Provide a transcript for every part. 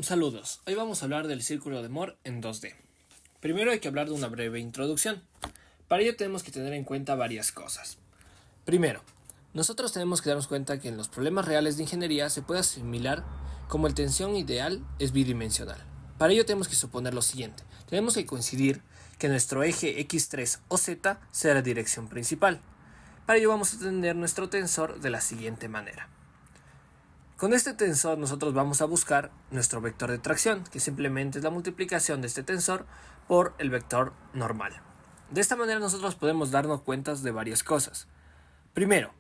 Saludos, hoy vamos a hablar del círculo de Moore en 2D. Primero hay que hablar de una breve introducción. Para ello tenemos que tener en cuenta varias cosas. Primero, nosotros tenemos que darnos cuenta que en los problemas reales de ingeniería se puede asimilar como el tensión ideal es bidimensional. Para ello tenemos que suponer lo siguiente. Tenemos que coincidir que nuestro eje X3 o Z sea la dirección principal. Para ello vamos a tener nuestro tensor de la siguiente manera. Con este tensor nosotros vamos a buscar nuestro vector de tracción, que simplemente es la multiplicación de este tensor por el vector normal. De esta manera nosotros podemos darnos cuenta de varias cosas. Primero,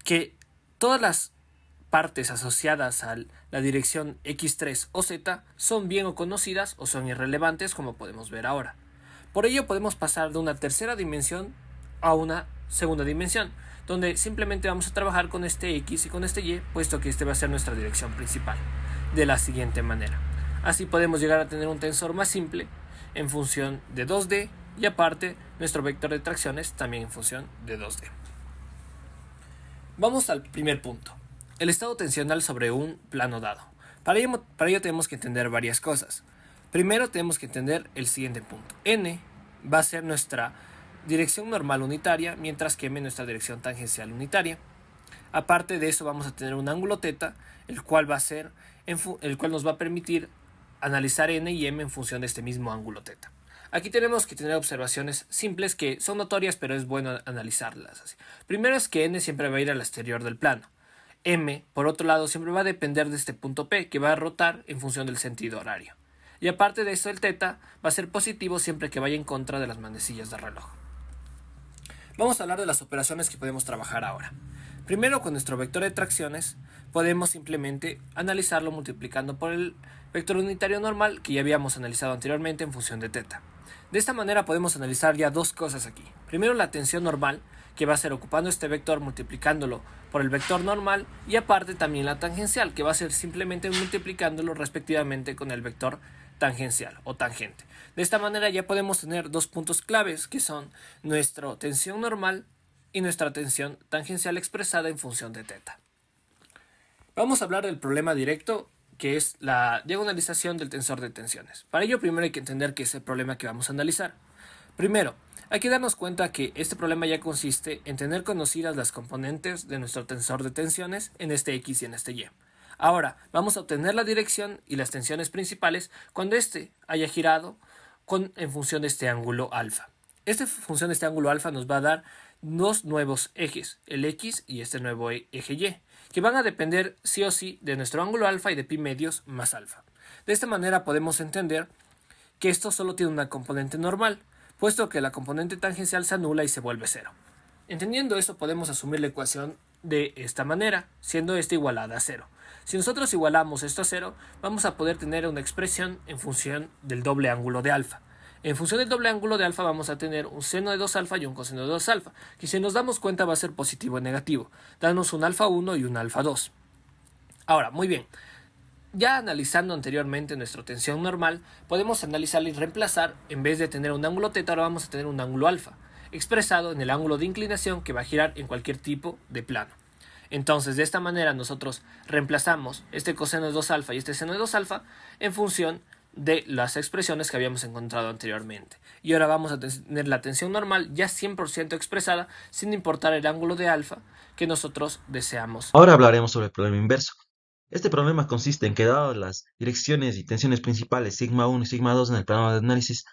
que todas las partes asociadas a la dirección X3 o Z son bien o conocidas o son irrelevantes, como podemos ver ahora. Por ello podemos pasar de una tercera dimensión a una segunda dimensión, donde simplemente vamos a trabajar con este X y con este Y, puesto que este va a ser nuestra dirección principal, de la siguiente manera. Así podemos llegar a tener un tensor más simple en función de 2D y aparte nuestro vector de tracciones también en función de 2D. Vamos al primer punto, el estado tensional sobre un plano dado. Para ello tenemos que entender varias cosas. Primero tenemos que entender el siguiente punto. N va a ser nuestra dirección normal unitaria, mientras que M nuestra dirección tangencial unitaria. Aparte de eso vamos a tener un ángulo θ, el cual nos va a permitir analizar N y M en función de este mismo ángulo θ. Aquí tenemos que tener observaciones simples que son notorias, pero es bueno analizarlas así. Primero es que N siempre va a ir al exterior del plano. M, por otro lado, siempre va a depender de este punto P, que va a rotar en función del sentido horario. Y aparte de eso, el θ va a ser positivo siempre que vaya en contra de las manecillas del reloj. Vamos a hablar de las operaciones que podemos trabajar ahora. Primero, con nuestro vector de tracciones, podemos simplemente analizarlo multiplicando por el vector unitario normal que ya habíamos analizado anteriormente en función de θ. De esta manera podemos analizar ya dos cosas aquí. Primero, la tensión normal, que va a ser ocupando este vector multiplicándolo por el vector normal, y aparte también la tangencial, que va a ser simplemente multiplicándolo respectivamente con el vector tangencial o tangente. De esta manera ya podemos tener dos puntos claves, que son nuestra tensión normal y nuestra tensión tangencial expresada en función de θ. Vamos a hablar del problema directo, que es la diagonalización del tensor de tensiones. Para ello primero hay que entender qué es el problema que vamos a analizar. Primero, hay que darnos cuenta que este problema ya consiste en tener conocidas las componentes de nuestro tensor de tensiones en este X y en este Y. Ahora, vamos a obtener la dirección y las tensiones principales cuando éste haya girado en función de este ángulo alfa. Esta función de este ángulo alfa nos va a dar dos nuevos ejes, el X y este nuevo eje Y, que van a depender sí o sí de nuestro ángulo alfa y de pi medios más alfa. De esta manera podemos entender que esto solo tiene una componente normal, puesto que la componente tangencial se anula y se vuelve cero. Entendiendo eso, podemos asumir la ecuación de esta manera, siendo esta igualada a cero. Si nosotros igualamos esto a cero, vamos a poder tener una expresión en función del doble ángulo de alfa. En función del doble ángulo de alfa vamos a tener un seno de 2 alfa y un coseno de 2 alfa, que si nos damos cuenta va a ser positivo o negativo, dándonos un alfa 1 y un alfa 2. Ahora, muy bien. Ya analizando anteriormente nuestra tensión normal, podemos analizarla y reemplazar, en vez de tener un ángulo θ, ahora vamos a tener un ángulo alfa, expresado en el ángulo de inclinación que va a girar en cualquier tipo de plano. Entonces, de esta manera nosotros reemplazamos este coseno de 2 alfa y este seno de 2 alfa en función de las expresiones que habíamos encontrado anteriormente. Y ahora vamos a tener la tensión normal ya 100% expresada, sin importar el ángulo de alfa que nosotros deseamos. Ahora hablaremos sobre el problema inverso. Este problema consiste en que, dadas las direcciones y tensiones principales sigma 1 y sigma 2 en el plano de análisis,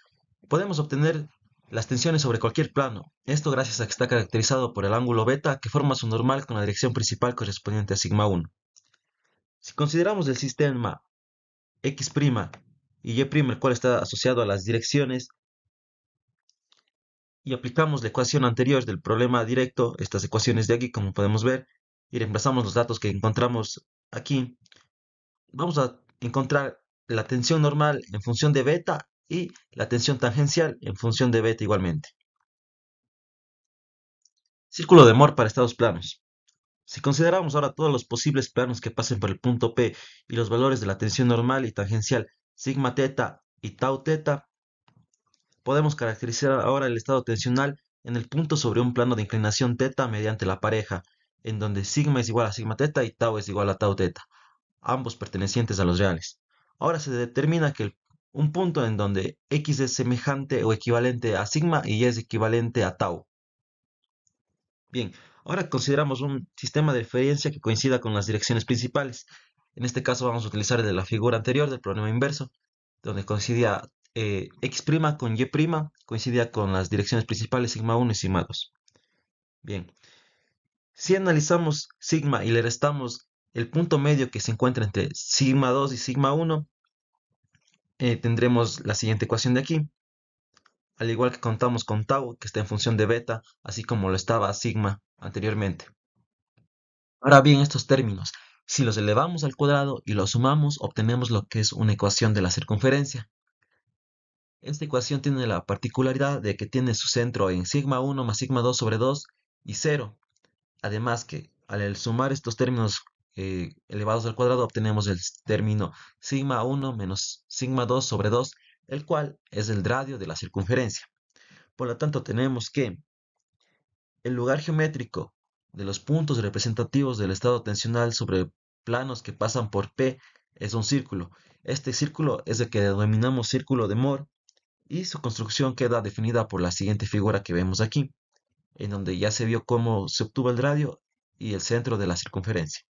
podemos obtener las tensiones sobre cualquier plano. Esto gracias a que está caracterizado por el ángulo beta que forma su normal con la dirección principal correspondiente a sigma 1. Si consideramos el sistema X' y Y', el cual está asociado a las direcciones, y aplicamos la ecuación anterior del problema directo, estas ecuaciones de aquí, como podemos ver, y reemplazamos los datos que encontramos aquí, vamos a encontrar la tensión normal en función de beta y la tensión tangencial en función de beta igualmente. Círculo de Moore para estados planos. Si consideramos ahora todos los posibles planos que pasen por el punto P y los valores de la tensión normal y tangencial sigma θ y tau θ, podemos caracterizar ahora el estado tensional en el punto sobre un plano de inclinación θ mediante la pareja, en donde sigma es igual a sigma θ y tau es igual a tau θ, ambos pertenecientes a los reales. Ahora se determina que un punto en donde x es semejante o equivalente a sigma y y es equivalente a tau. Bien, ahora consideramos un sistema de referencia que coincida con las direcciones principales. En este caso vamos a utilizar el de la figura anterior del problema inverso, donde coincidía x' con y', coincidía con las direcciones principales sigma 1 y sigma 2. Bien, si analizamos sigma y le restamos el punto medio que se encuentra entre sigma 2 y sigma 1, tendremos la siguiente ecuación de aquí, al igual que contamos con tau, que está en función de beta, así como lo estaba sigma anteriormente. Ahora bien, estos términos, si los elevamos al cuadrado y los sumamos, obtenemos lo que es una ecuación de la circunferencia. Esta ecuación tiene la particularidad de que tiene su centro en sigma 1 más sigma 2 sobre 2 y 0. Además que al sumar estos términos elevados al cuadrado obtenemos el término sigma 1 menos sigma 2 sobre 2, el cual es el radio de la circunferencia. Por lo tanto, tenemos que el lugar geométrico de los puntos representativos del estado tensional sobre planos que pasan por P es un círculo. Este círculo es el que denominamos círculo de Moore y su construcción queda definida por la siguiente figura que vemos aquí, en donde ya se vio cómo se obtuvo el radio y el centro de la circunferencia.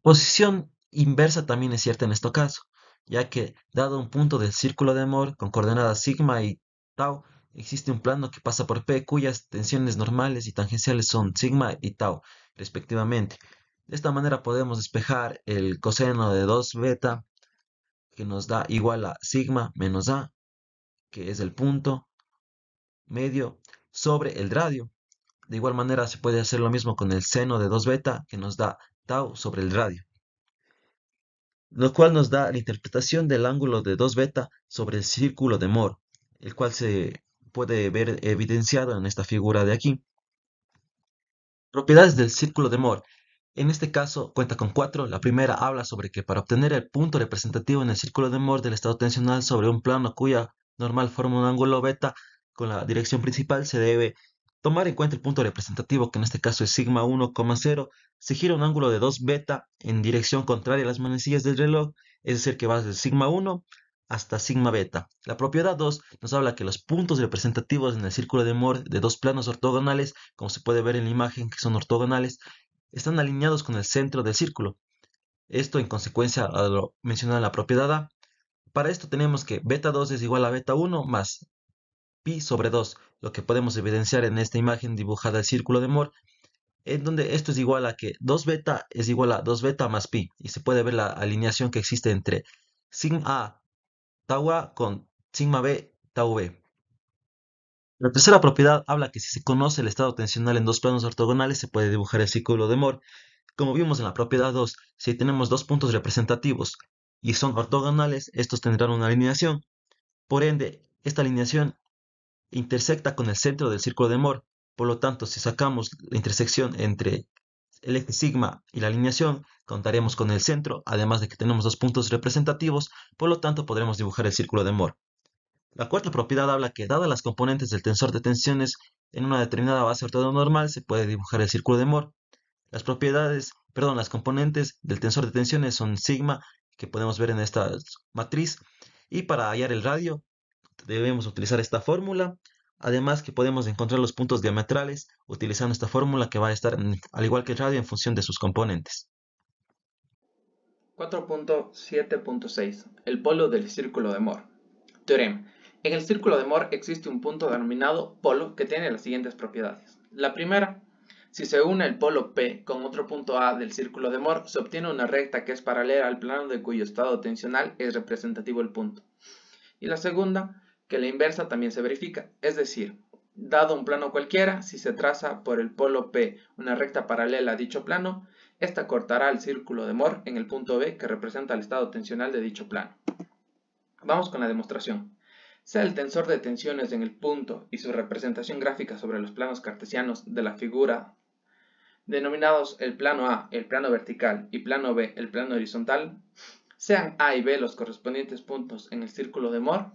Posición inversa también es cierta en este caso, ya que dado un punto del círculo de Moore con coordenadas sigma y tau, existe un plano que pasa por P cuyas tensiones normales y tangenciales son sigma y tau, respectivamente. De esta manera podemos despejar el coseno de 2 beta, que nos da igual a sigma menos a, que es el punto medio, sobre el radio. De igual manera se puede hacer lo mismo con el seno de 2 beta, que nos da tau sobre el radio, lo cual nos da la interpretación del ángulo de 2 beta sobre el círculo de Moore, el cual se puede ver evidenciado en esta figura de aquí. Propiedades del círculo de Moore. En este caso cuenta con 4. La primera habla sobre que para obtener el punto representativo en el círculo de Moore del estado tensional sobre un plano cuya normal forma un ángulo beta con la dirección principal, se debe tomar en cuenta el punto representativo, que en este caso es sigma 1,0. Se gira un ángulo de 2 beta en dirección contraria a las manecillas del reloj, es decir, que va desde sigma 1 hasta sigma beta. La propiedad 2 nos habla que los puntos representativos en el círculo de Moore de dos planos ortogonales, como se puede ver en la imagen que son ortogonales, están alineados con el centro del círculo. Esto en consecuencia a lo mencionado en la propiedad A. Para esto tenemos que beta 2 es igual a beta 1 más pi sobre 2, lo que podemos evidenciar en esta imagen dibujada el círculo de Moore, en donde esto es igual a que 2 beta es igual a 2 beta más pi, y se puede ver la alineación que existe entre sigma A tau A con sigma B tau B. La tercera propiedad habla que si se conoce el estado tensional en dos planos ortogonales se puede dibujar el círculo de Moore. Como vimos en la propiedad 2, si tenemos dos puntos representativos y son ortogonales, estos tendrán una alineación. Por ende, esta alineación intersecta con el centro del círculo de Moore. Por lo tanto, si sacamos la intersección entre el eje sigma y la alineación, contaremos con el centro, además de que tenemos dos puntos representativos, por lo tanto podremos dibujar el círculo de Moore. La cuarta propiedad habla que, dadas las componentes del tensor de tensiones en una determinada base ortonormal, se puede dibujar el círculo de Moore. Las componentes del tensor de tensiones son sigma, que podemos ver en esta matriz, y para hallar el radio debemos utilizar esta fórmula, además que podemos encontrar los puntos diametrales utilizando esta fórmula que va a estar, al igual que el radio, en función de sus componentes. 4.7.6 El polo del círculo de Moore. Teorema. En el círculo de Moore existe un punto denominado polo que tiene las siguientes propiedades. La primera, si se une el polo P con otro punto A del círculo de Moore, se obtiene una recta que es paralela al plano de cuyo estado tensional es representativo el punto. Y la segunda, que la inversa también se verifica, es decir, dado un plano cualquiera, si se traza por el polo P una recta paralela a dicho plano, esta cortará el círculo de Moore en el punto B que representa el estado tensional de dicho plano. Vamos con la demostración. Sea el tensor de tensiones en el punto y su representación gráfica sobre los planos cartesianos de la figura, denominados el plano A, el plano vertical, y plano B, el plano horizontal, sean A y B los correspondientes puntos en el círculo de Moore,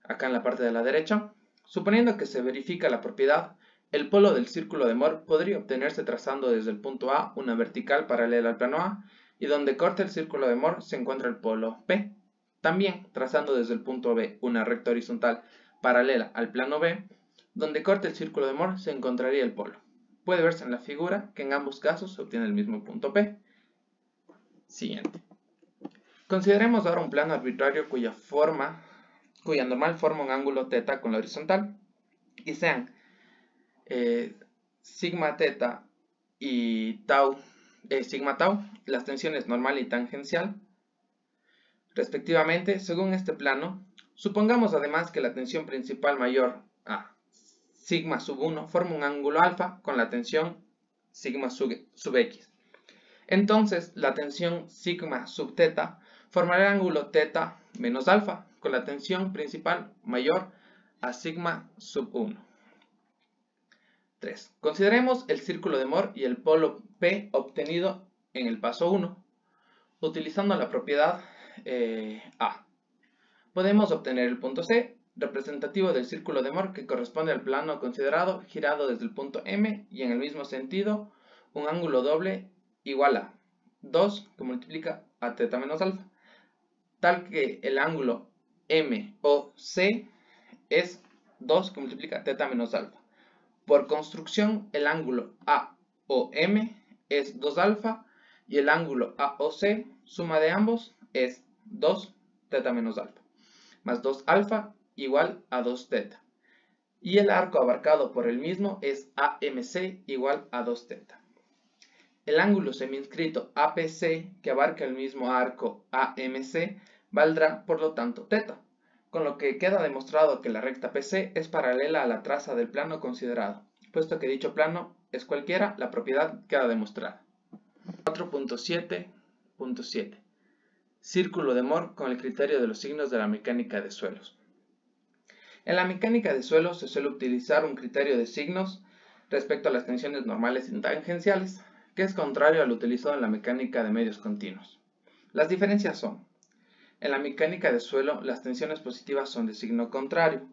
acá en la parte de la derecha. Suponiendo que se verifica la propiedad, el polo del círculo de Moore podría obtenerse trazando desde el punto A una vertical paralela al plano A y donde corta el círculo de Moore se encuentra el polo P. También, trazando desde el punto B una recta horizontal paralela al plano B, donde corta el círculo de Moore se encontraría el polo. Puede verse en la figura que en ambos casos se obtiene el mismo punto P. Siguiente. Consideremos ahora un plano arbitrario cuya normal forma un ángulo θ con la horizontal y sean sigma θ y sigma tau las tensiones normal y tangencial respectivamente. Según este plano, supongamos además que la tensión principal mayor a sigma sub 1 forma un ángulo alfa con la tensión sigma sub x. Entonces la tensión sigma sub θ formará el ángulo θ menos alfa con la tensión principal mayor a sigma sub 1. 3. Consideremos el círculo de Moore y el polo P obtenido en el paso 1. Utilizando la propiedad A, podemos obtener el punto C, representativo del círculo de Moore que corresponde al plano considerado girado desde el punto M y en el mismo sentido un ángulo doble igual a 2 que multiplica a θ menos alfa, tal que el ángulo MOC es 2 que multiplica θ menos alfa. Por construcción, el ángulo AOM es 2 alfa y el ángulo AOC, suma de ambos, es 2 θ menos alfa, más 2 alfa igual a 2 θ. Y el arco abarcado por el mismo es AMC igual a 2 θ. El ángulo semiinscrito APC, que abarca el mismo arco AMC, valdrá por lo tanto θ, con lo que queda demostrado que la recta PC es paralela a la traza del plano considerado. Puesto que dicho plano es cualquiera, la propiedad queda demostrada. 4.7.7 Círculo de Moore con el criterio de los signos de la mecánica de suelos. En la mecánica de suelos se suele utilizar un criterio de signos respecto a las tensiones normales y tangenciales, que es contrario al utilizado en la mecánica de medios continuos. Las diferencias son: en la mecánica de suelo, las tensiones positivas son de signo contrario,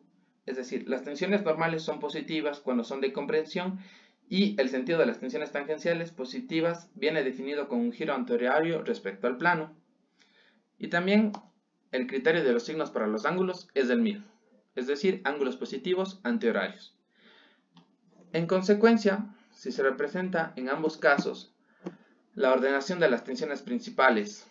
es decir, las tensiones normales son positivas cuando son de comprensión y el sentido de las tensiones tangenciales positivas viene definido con un giro anteriorario respecto al plano. Y también el criterio de los signos para los ángulos es el mismo, es decir, ángulos positivos antihorarios. En consecuencia, si se representa en ambos casos la ordenación de las tensiones principales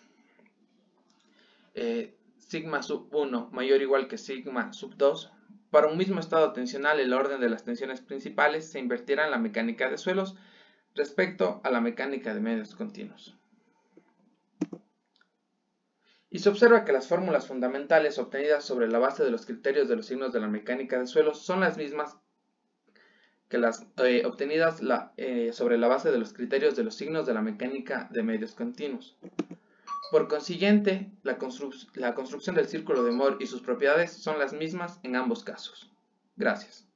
sigma sub 1 mayor o igual que sigma sub 2, para un mismo estado tensional el orden de las tensiones principales se invertirá en la mecánica de suelos respecto a la mecánica de medios continuos. Y se observa que las fórmulas fundamentales obtenidas sobre la base de los criterios de los signos de la mecánica de suelos son las mismas que las obtenidas sobre la base de los criterios de los signos de la mecánica de medios continuos. Por consiguiente, la construcción del círculo de Moore y sus propiedades son las mismas en ambos casos. Gracias.